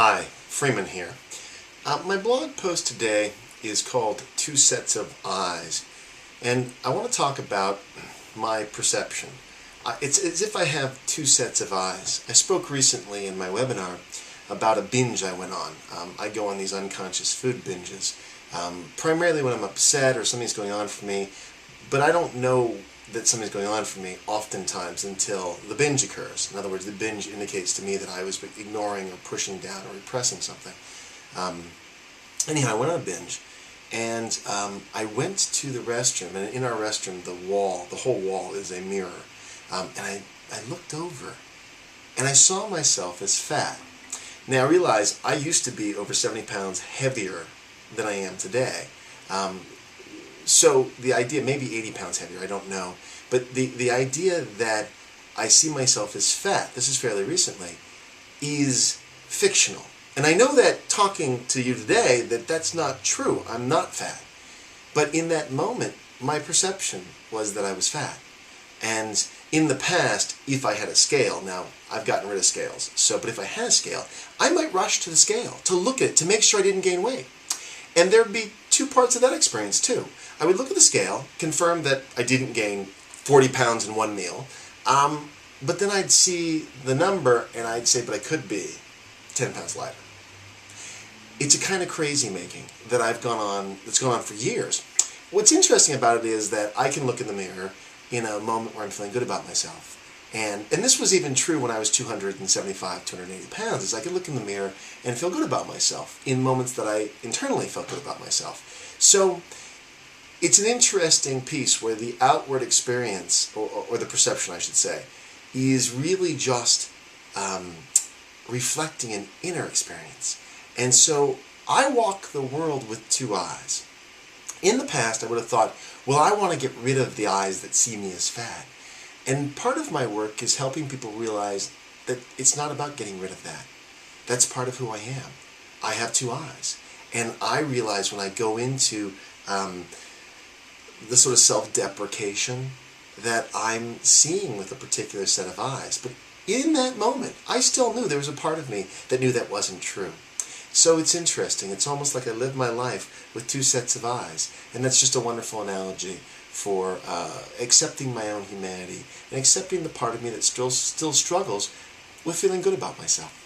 Hi, Freeman here. My blog post today is called Two Sets of Eyes, and I want to talk about my perception. It's as if I have two sets of eyes. I spoke recently in my webinar about a binge I went on. I go on these unconscious food binges, primarily when I'm upset or something's going on for me, but I don't know that something's going on for me oftentimes until the binge occurs. In other words, the binge indicates to me that I was ignoring or pushing down or repressing something. Anyhow, I went on a binge, and I went to the restroom, and in our restroom, the whole wall is a mirror, and I looked over, and I saw myself as fat. Now, I realize I used to be over 70 pounds heavier than I am today. So the idea, maybe 80 pounds heavier, I don't know, but the idea that I see myself as fat, this is fairly recently, is fictional. And I know that talking to you today, that's not true. I'm not fat. But in that moment, my perception was that I was fat. And in the past, if I had a scale, now I've gotten rid of scales, but if I had a scale, I might rush to the scale to look at it, to make sure I didn't gain weight. And there'd be two parts of that experience too. I would look at the scale, confirm that I didn't gain 40 pounds in one meal, but then I'd see the number and I'd say, but I could be 10 pounds lighter. It's a kind of crazy making that that's gone on for years. What's interesting about it is that I can look in the mirror in a moment where I'm feeling good about myself. And this was even true when I was 275, 280 pounds, is I could look in the mirror and feel good about myself in moments that I internally felt good about myself. So it's an interesting piece where the outward experience, or the perception I should say, is really just reflecting an inner experience. And so I walk the world with two eyes. In the past, I would have thought, well, I want to get rid of the eyes that see me as fat. And part of my work is helping people realize that it's not about getting rid of that. That's part of who I am. I have two eyes. And I realize when I go into the sort of self-deprecation that I'm seeing with a particular set of eyes. But in that moment, I still knew there was a part of me that knew that wasn't true. So it's interesting. It's almost like I live my life with two sets of eyes. And that's just a wonderful analogy for accepting my own humanity and accepting the part of me that still struggles with feeling good about myself.